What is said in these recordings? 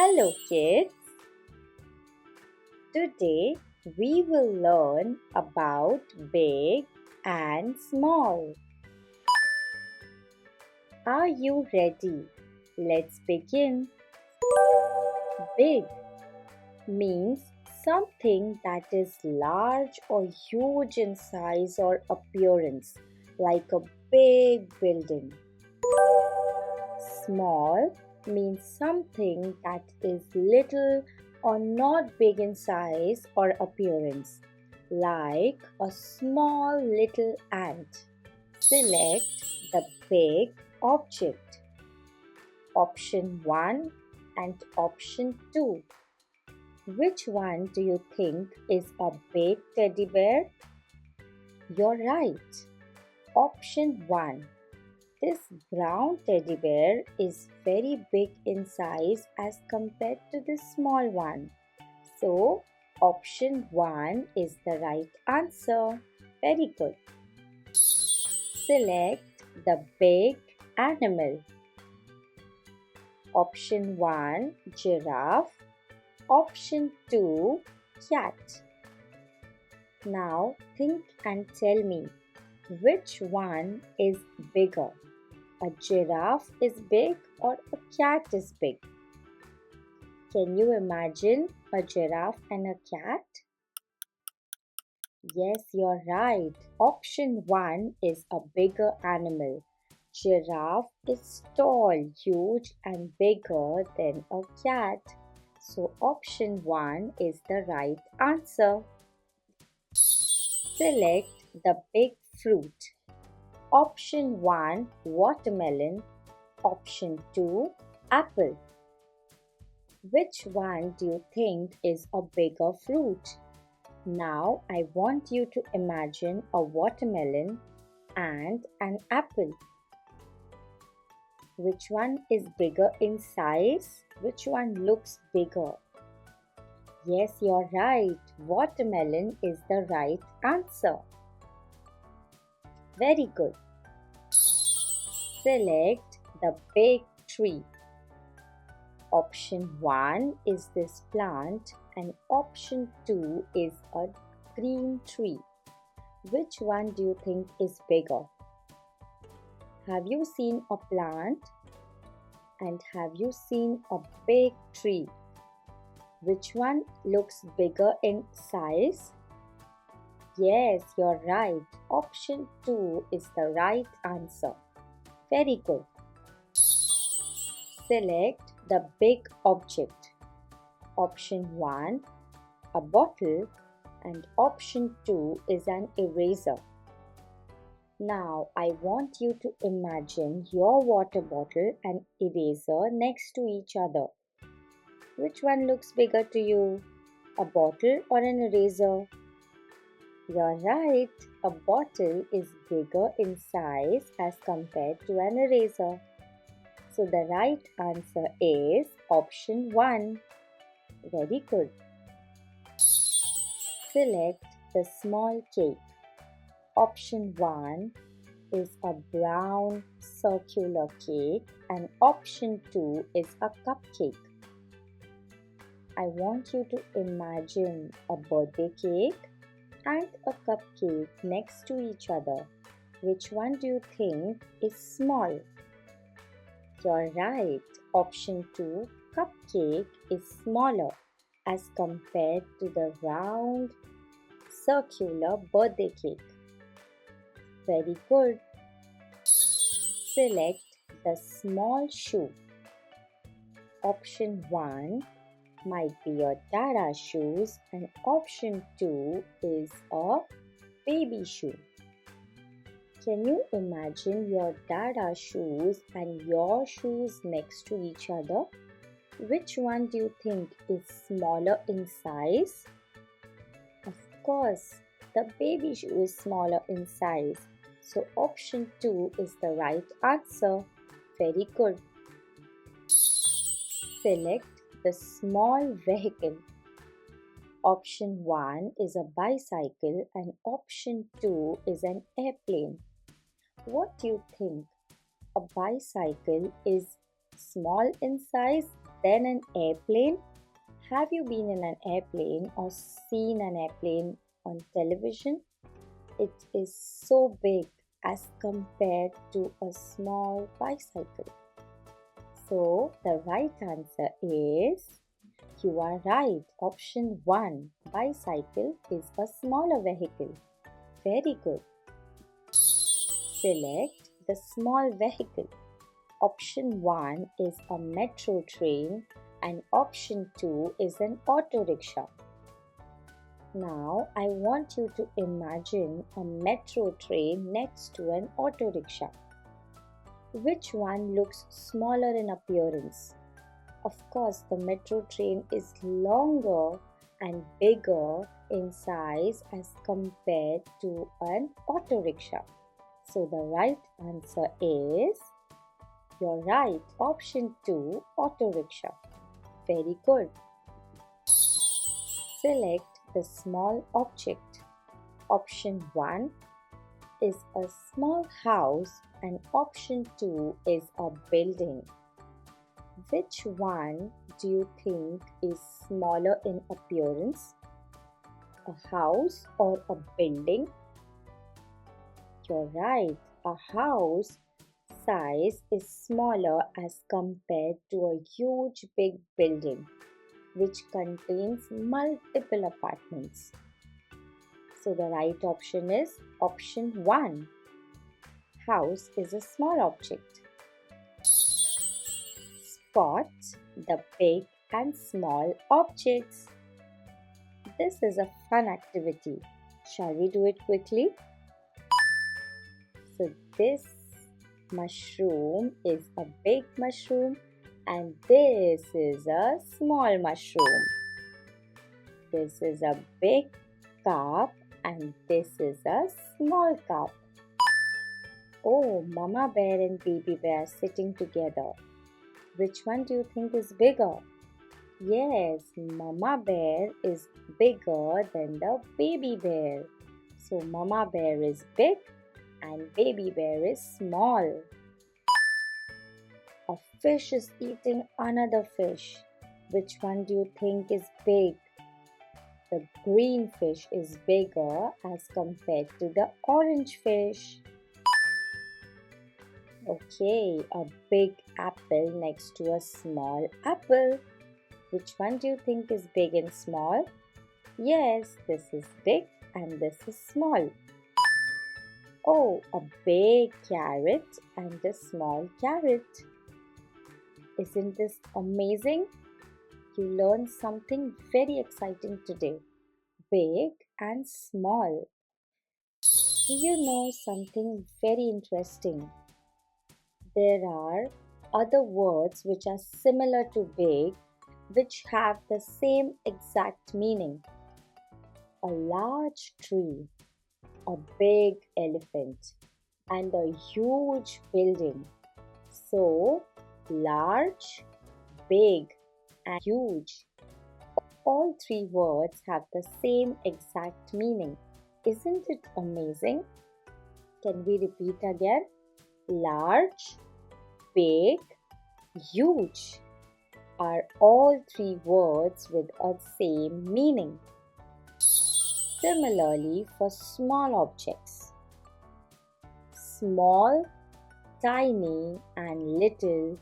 Hello, kids. Today we will learn about big and small. Are you ready? Let's begin. Big means something that is large or huge in size or appearance, like a big building. Small means something that is little or not big in size or appearance, like a small little ant. Select the big object. Option 1 and option 2. Which one do you think is a big teddy bear? You're right. Option 1. This brown teddy bear is very big in size as compared to the small one. So, option 1 is the right answer. Very good. Select the big animal. Option 1 giraffe. Option 2 cat. Now think and tell me which one is bigger? A giraffe is big or a cat is big? Can you imagine a giraffe and a cat? Yes, you're right. Option 1 is a bigger animal. Giraffe is tall, huge, and bigger than a cat. So, option 1 is the right answer. Select the big fruit. Option 1 watermelon. Option 2 apple. Which one do you think is a bigger fruit? Now I want you to imagine a watermelon and an apple. Which one is bigger in size? Which one looks bigger? Yes, you're right. Watermelon is the right answer. Very good. Select the big tree. Option 1 is this plant and option 2 is a green tree. Which one do you think is bigger? Have you seen a plant? And have you seen a big tree? Which one looks bigger in size? Yes, you're right. Option 2 is the right answer. Very good. Select the big object. Option 1, a bottle, and option 2 is an eraser. Now I want you to imagine your water bottle and eraser next to each other. Which one looks bigger to you? A bottle or an eraser? You're right, a bottle is bigger in size as compared to an eraser. So the right answer is option 1. Very good. Select the small cake. Option 1 is a brown circular cake and option 2 is a cupcake. I want you to imagine a birthday cake and a cupcake next to each other. Which one do you think is small? You're right. Option 2, cupcake is smaller as compared to the round circular birthday cake. Very good. Select the small shoe. Option 1 might be your Dada shoes and option 2 is a baby shoe. Can you imagine your Dada shoes and your shoes next to each other? Which one do you think is smaller in size? Of course, the baby shoe is smaller in size. So option 2 is the right answer. Very good. Select the small vehicle. Option 1 is a bicycle and option 2 is an airplane. What do you think? A bicycle is small in size then an airplane. Have you been in an airplane or seen an airplane on television? It is so big as compared to a small bicycle. So the right answer is, you are right. Option 1. Bicycle is a smaller vehicle. Very good. Select the small vehicle. Option 1 is a metro train and option 2 is an auto rickshaw. Now I want you to imagine a metro train next to an auto rickshaw. Which one looks smaller in appearance? Of course, the metro train is longer and bigger in size as compared to an auto rickshaw. So the right answer is, you're right, option 2, auto rickshaw. Very good. Select the small object. Option 1 is a small house and option 2 is a building. Which one do you think is smaller in appearance? A house or a building? You're right, a house size is smaller as compared to a huge big building which contains multiple apartments. So the right option is option 1. House is a small object. Spot the big and small objects. This is a fun activity. Shall we do it quickly? So this mushroom is a big mushroom and this is a small mushroom. This is a big cup and this is a small cup. Oh, Mama Bear and Baby Bear sitting together. Which one do you think is bigger? Yes, Mama Bear is bigger than the Baby Bear. So Mama Bear is big and Baby Bear is small. A fish is eating another fish. Which one do you think is big? The green fish is bigger as compared to the orange fish. Okay, a big apple next to a small apple. Which one do you think is big and small? Yes, this is big and this is small. Oh, a big carrot and a small carrot. Isn't this amazing? You learned something very exciting today. Big and small. Do you know something very interesting? There are other words which are similar to big, which have the same exact meaning. A large tree, a big elephant, and a huge building. So, large, big, and huge. All three words have the same exact meaning. Isn't it amazing? Can we repeat again? Large, big, huge are all three words with a same meaning. Similarly, for small objects, small, tiny, and little,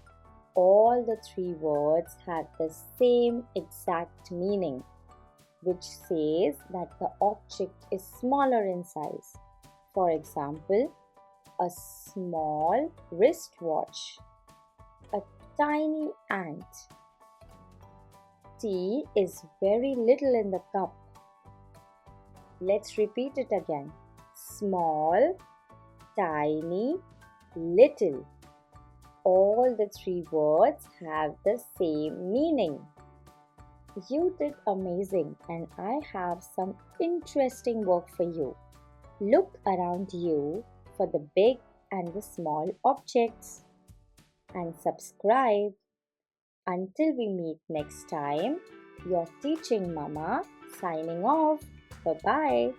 all the three words have the same exact meaning, which says that the object is smaller in size. For example, a small wristwatch, a tiny ant. Tea is very little in the cup. Let's repeat it again. Small, tiny, little. All the three words have the same meaning. You did amazing, and I have some interesting work for you. Look around you for the big and the small objects and subscribe. Until we meet next time, your teaching mama signing off. Bye bye.